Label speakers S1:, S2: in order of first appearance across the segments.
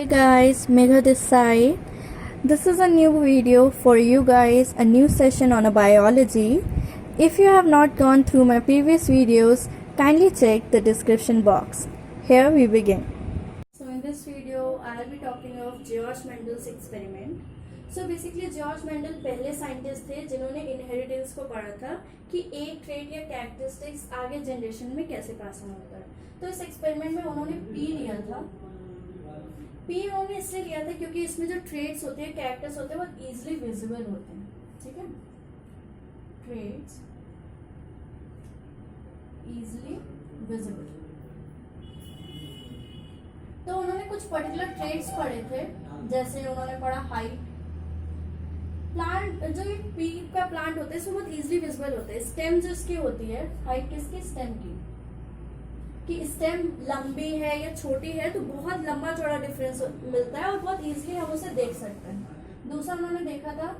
S1: Hey guys, Megha this side. This is a new video for you guys, a new session on a biology. If you have not gone through my previous videos, kindly check the description box. Here we begin. So in this video, I will be talking of George Mendel's experiment. So basically George Mendel पहले scientist थे जिन्होंने inheritance को पढ़ा था कि एक trait या characteristics आगे जनरेशन में कैसे पास ऑन होता है। तो इस एक्सपेरिमेंट में उन्होंने पी लिया था। पी उन्होंने इसलिए लिया था क्योंकि इसमें जो ट्रेट्स होते हैं, कैरेक्टर्स होते हैं, वो इजीली विजिबल होते हैं। ठीक है, ट्रेट्स इजीली विजिबल। तो उन्होंने कुछ पर्टिकुलर ट्रेट्स पढ़े थे, जैसे उन्होंने पढ़ा हाइट। प्लांट जो ये पी का प्लांट होता है इसमें बहुत इजीली विजिबल होता है। स्टेम जो इसकी होती है, हाइट किसकी, स्टेम की, कि स्टेम लंबी है या छोटी है तो बहुत लंबा चौड़ा डिफरेंस मिलता है और बहुत इजीली हम उसे देख सकते हैं। दूसरा उन्होंने देखा था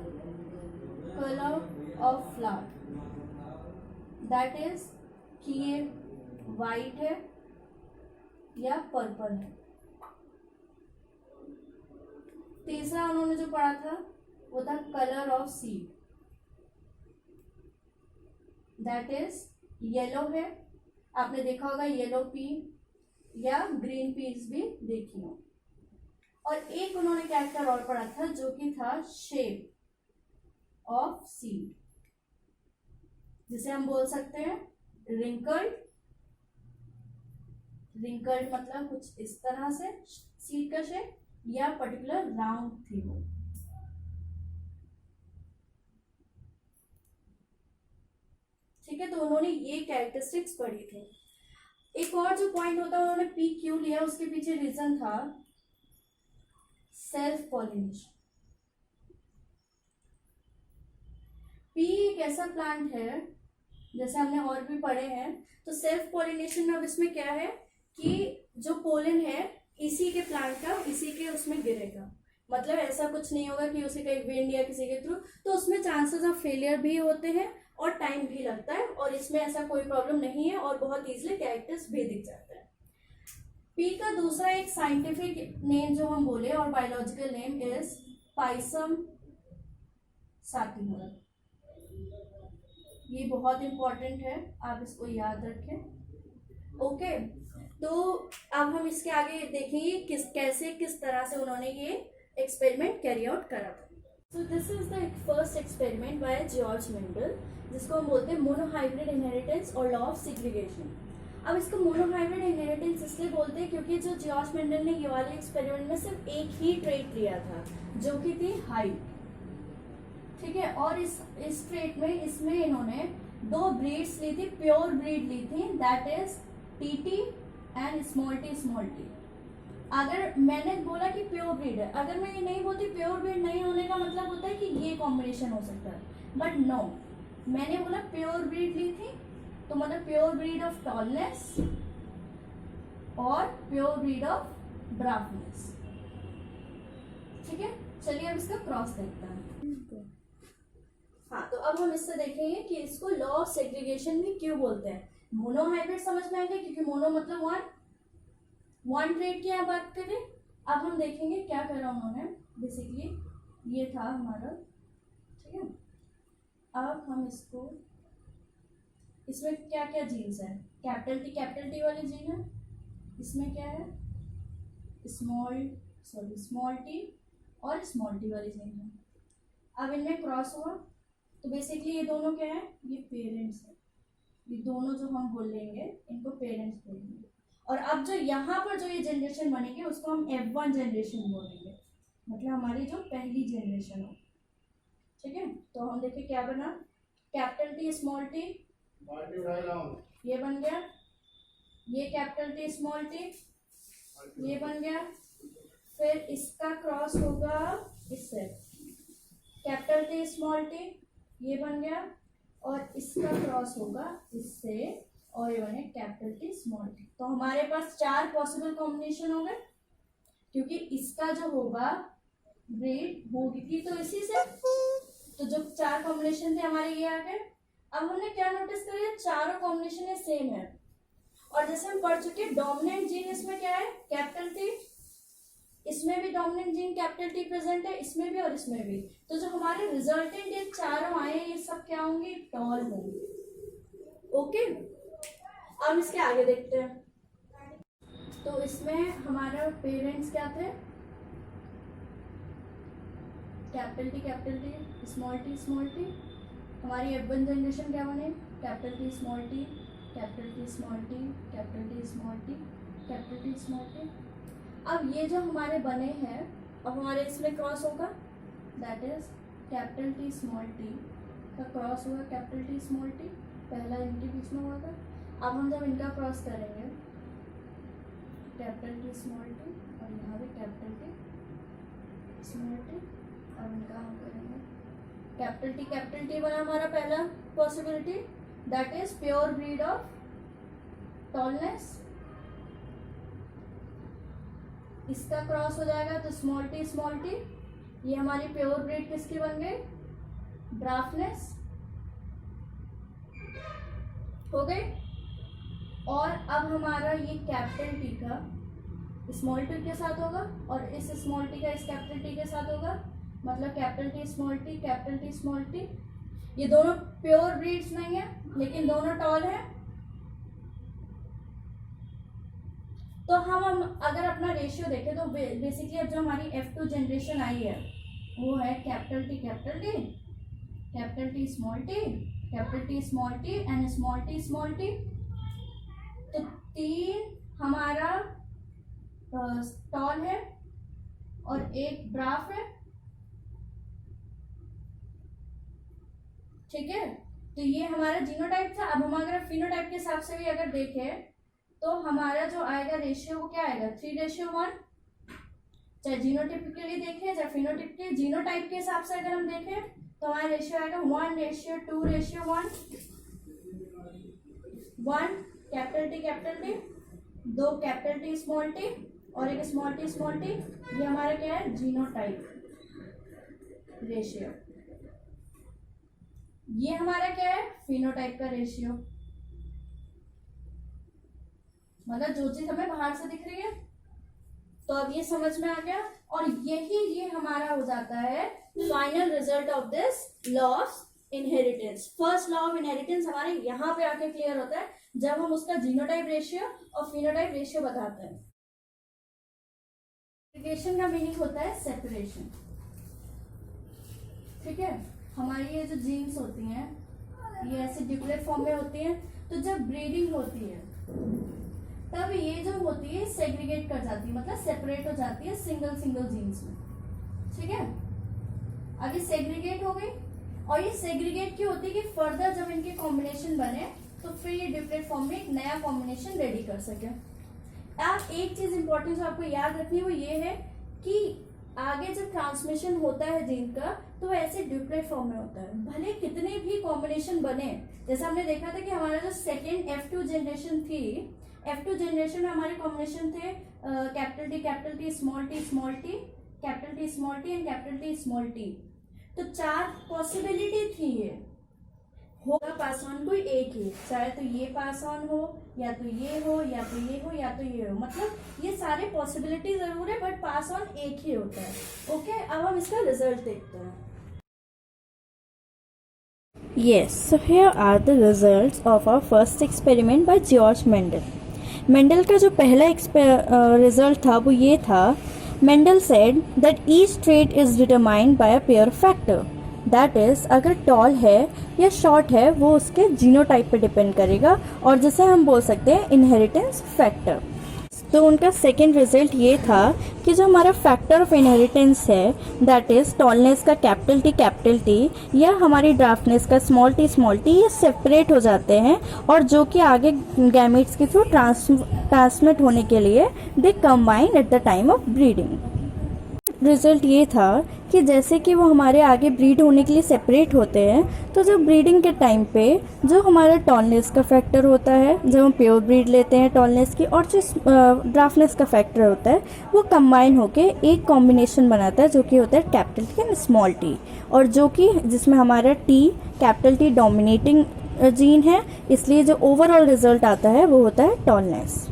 S1: colour of flower, that is कि ये वाइट है या पर्पल है। तीसरा उन्होंने जो पढ़ा था वो था colour of seed, that is yellow है। आपने देखा होगा येलो पी या ग्रीन पीस भी देखी हो। और एक उन्होंने कैरेक्टर और पढ़ा था जो कि था शेप ऑफ सीड, जिसे हम बोल सकते हैं रिंकल्ड। रिंकल्ड मतलब कुछ इस तरह से सीड का शेप या पर्टिकुलर राउंड थी वो। ठीक है, तो उन्होंने ये कैरेक्टरिस्टिक्स पढ़ी थी। एक और जो पॉइंट होता है उन्होंने पी क्यों लिया, उसके पीछे रीजन था सेल्फ पॉलिनेशन। पी एक ऐसा प्लांट है, जैसे हमने और भी पढ़े हैं, तो सेल्फ पॉलिनेशन में अब इसमें क्या है कि जो पोलन है इसी के प्लांट का इसी के उसमें गिरेगा। मतलब ऐसा कुछ नहीं होगा कि उसी का एक विंड या किसी के थ्रू, तो उसमें चांसेस ऑफ फेलियर भी होते हैं और टाइम भी लगता है, और इसमें ऐसा कोई प्रॉब्लम नहीं है और बहुत इजीली कैरेक्टर्स भी दिख जाता है। पी का दूसरा एक साइंटिफिक नेम जो हम बोले और बायोलॉजिकल नेम इज पाइसम साटिवम। ये बहुत इंपॉर्टेंट है, आप इसको याद रखें। ओके, तो अब हम इसके आगे देखेंगे किस तरह से उन्होंने ये एक्सपेरिमेंट कैरी आउट करा था। So this is the first experiment by George Mendel, जिसको हम बोलते हैं मोनोहाइब्रिड इनहेरिटेंस और लॉ ऑफ सेग्रीगेशन। अब इसको मोनोहाइब्रिड इनहेरिटेंस इसलिए बोलते हैं क्योंकि जो जॉर्ज मेंडल ने ये वाले एक्सपेरिमेंट में सिर्फ एक ही ट्रेट लिया था जो कि थी हाइट। ठीक है, और इस ट्रेट में इसमें इन्होंने दो ब्रीड्स ली थी, प्योर ब्रीड ली थी, that is TT and small T. अगर मैंने बोला कि प्योर ब्रीड है, अगर मैं ये नहीं बोलती प्योर ब्रीड नहीं होने का मतलब होता है कि ये कॉम्बिनेशन हो सकता है, बट नो, मैंने बोला प्योर ब्रीड ली थी तो मतलब प्योर ब्रीड ऑफ टॉलनेस और प्योर ब्रीड ऑफ ड्राफ्टनेस। ठीक है, चलिए अब इसका क्रॉस देखते हैं। हाँ, तो अब हम इससे देखेंगे कि इसको लॉ ऑफ सेग्रीगेशन भी क्यों बोलते हैं। मोनोहाइब्रिड समझ में आएंगे क्योंकि मोनो मतलब वन ट्रेट की आप बात करें। अब हम देखेंगे क्या करा उन्होंने। बेसिकली ये था हमारा, ठीक है। अब हम इसमें क्या क्या जीन्स है, कैपिटल टी वाली जीन है, इसमें क्या है स्मॉल टी और स्मॉल टी वाली जीन है। अब इनमें क्रॉस हुआ तो बेसिकली ये दोनों क्या है, ये पेरेंट्स है। ये दोनों जो हम बोलेंगे इनको पेरेंट्स बोलेंगे। और अब जो यहाँ पर जो ये जनरेशन बनेगी उसको हम F1 जनरेशन बोलेंगे, मतलब हमारी जो पहली जनरेशन हो। ठीक है, तो हम देखिए क्या बना, कैपिटल टी स्मॉल टी, ये बन गया, ये कैपिटल टी स्मॉल टी, ये बन गया। फिर इसका क्रॉस होगा इससे, कैपिटल टी स्मॉल टी, ये बन गया, और इसका क्रॉस होगा इससे और ये बने कैपिटल टी स्मॉल टी। तो हमारे पास 4 पॉसिबल कॉम्बिनेशन हो गए, क्योंकि इसका जो होगा ब्रीड होगी तो इसी से, तो जो 4 कॉम्बिनेशन थे हमारे ये आ गए। अब हमने क्या नोटिस करा, चारों कॉम्बिनेशन सेम है। और जैसे हम पढ़ चुके डोमिनेंट जीन इसमें क्या है, कैपिटल टी, इसमें भी dominant gene capital T present है, इसमें भी और इसमें भी। तो जो हमारे रिजल्टेंट ये चारों आए ये सब क्या होंगे, टॉल होंगे। ओके, अब इसके आगे देखते हैं। तो इसमें हमारा पेरेंट्स क्या थे, कैपिटल टी स्मॉल टी। हमारी F1 जनरेशन क्या बने, capital T small T, capital T small T, capital T small T, capital T small T. अब ये जो हमारे बने हैं, अब हमारे इसमें क्रॉस होगा, that is capital T small T का क्रॉस होगा कैपिटल टी स्मॉल टी, पहला इनके बीच में होगा। अब हम जब इनका क्रॉस करेंगे, कैपिटल टी स्मॉल टी और यहाँ भी कैपिटल टी स्मॉल टी, अब इनका हम करेंगे कैपिटल टी बना हमारा पहला possibility, that is pure breed of tallness. इसका क्रॉस हो जाएगा तो स्मॉल टी, ये हमारी प्योर ब्रीड किसकी बन गई, ड्राफ्टनेस हो गई। और अब हमारा ये कैपिटल टी का स्मॉल टी के साथ होगा और इस स्मॉल टी का इस कैपिटल टी के साथ होगा, मतलब कैपिटल टी स्मॉल टी। ये दोनों प्योर ब्रीड्स नहीं है लेकिन दोनों टॉल है। तो हम अगर अपना रेशियो देखें तो बेसिकली अब जो हमारी F2 जनरेशन आई है वो है capital T small T and small T. तो 3 हमारा टॉल है और 1 ड्राफ है, ठीक है। तो ये हमारा जीनोटाइप था। अब हम अगर फिनोटाइप के हिसाब से भी अगर देखें तो हमारा जो आएगा रेशियो वो क्या आएगा, 3:1। चाहे जीनोटिपिकली देखें चाहे फिनोटिपिकली, जीनोटाइप के हिसाब से अगर हम देखें तो हमारा रेशियो आएगा 1:2:1। 1 capital T, 2 capital T small T और 1 स्मॉल टी। ये हमारा क्या है, जीनोटाइप रेशियो। ये हमारा क्या है, फिनोटाइप का रेशियो। मतलब जो चीज हमें बाहर से दिख रही है। तो अब ये समझ में आ गया और ये हमारा हो जाता है final result of this law of inheritance. First law of inheritance हमारे यहाँ पे आके क्लियर होता है जब हम उसका जीनोटाइप रेशियो और फिनोटाइप रेशियो बताते हैं। सेग्रीगेशन का मीनिंग होता है सेपरेशन, ठीक है। हमारी ये जो जीन्स होती हैं ये ऐसे ड्यूप्लेट फॉर्म में होती हैं। तो जब ब्रीडिंग होती है तब ये जो होती है सेग्रीगेट कर जाती है, मतलब सेपरेट हो जाती है सिंगल जीन्स में, ठीक है। अब ये सेग्रीगेट हो गई और ये सेग्रीगेट क्यों होती है कि फर्दर जब इनके कॉम्बिनेशन बने तो फिर ये ड्यूप्लेट फॉर्म में एक नया कॉम्बिनेशन रेडी कर सके। अब एक चीज इंपॉर्टेंट आपको याद रखनी है वो ये है कि आगे जब ट्रांसमिशन होता है जीन का तो ऐसे ड्यूप्लेट फॉर्म में होता है, भले कितने भी कॉम्बिनेशन बने। जैसा हमने देखा था कि हमारा जो सेकेंड F2 जनरेशन थी, F2 जनरेशन में हमारे कॉम्बिनेशन थे capital T small T, capital T small T and capital T small T. तो 4 पॉसिबिलिटी थी, ये होगा पास ऑन कोई एक ही, चाहे तो ये पास ऑन हो या तो ये हो या तो ये हो या तो ये हो, मतलब ये सारे पॉसिबिलिटी जरूर है बट पास ऑन एक ही होता है। ओके, अब हम इसका रिजल्ट देखते हैं।
S2: Yes, so here are the results of our first experiment by George Mendel. Mendel का जो पहला रिजल्ट था वो ये था, Mendel said that each trait is determined by a pair factor. That is अगर टॉल है या शॉर्ट है वो उसके जीनोटाइप पे डिपेंड करेगा और जिसे हम बोल सकते हैं इनहेरिटेंस फैक्टर। तो उनका सेकेंड रिजल्ट ये था कि जो हमारा फैक्टर ऑफ इनहेरिटेंस है दैट इज़ टॉलनेस का कैपिटल टी या हमारी ड्राफ्टनेस का स्मॉल टी ये सेपरेट हो जाते हैं और जो कि आगे गैमेट्स के थ्रू ट्रांसमिट होने के लिए they combine at the time of breeding. Result ये था कि जैसे कि वो हमारे आगे ब्रीड होने के लिए सेपरेट होते हैं तो जब ब्रीडिंग के टाइम पे जो हमारा टॉलनेस का फैक्टर होता है, जब हम प्योर ब्रीड लेते हैं टॉलनेस की, और जो ड्राफ्टनेस का फैक्टर होता है वो कंबाइन होके एक कॉम्बिनेशन बनाता है जो कि होता है capital T and small T, और जो कि जिसमें हमारा कैपिटल टी डोमिनेटिंग जीन है, इसलिए जो ओवरऑल रिजल्ट आता है वो होता है टॉलनेस।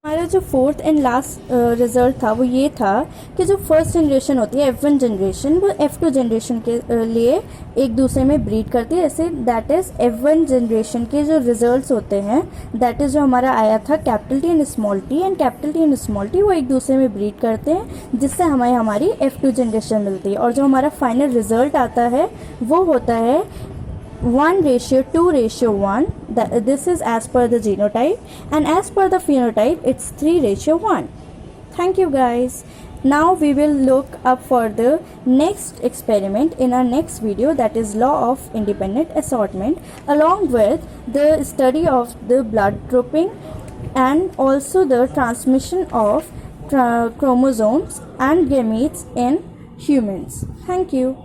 S2: हमारा जो फोर्थ एंड लास्ट रिजल्ट था वो ये था कि जो फर्स्ट जनरेशन होती है F1 जनरेशन, वो F2 जनरेशन के लिए एक दूसरे में ब्रीड करती है। ऐसे दैट इज़ F1 जनरेशन के जो रिजल्ट्स होते हैं, दैट इज़ जो हमारा आया था capital T and small t, and capital T and small t वो एक दूसरे में ब्रीड करते हैं, जिससे हमें हमारी F2 जनरेशन मिलती है। और जो हमारा फाइनल रिजल्ट आता है वो होता है 1:2:1. This is as per the genotype, and as per the phenotype it's 3:1. Thank you guys. Now we will look up for the next experiment in our next video, that is law of independent assortment, along with the study of the blood grouping and also the transmission of chromosomes and gametes in humans. Thank you.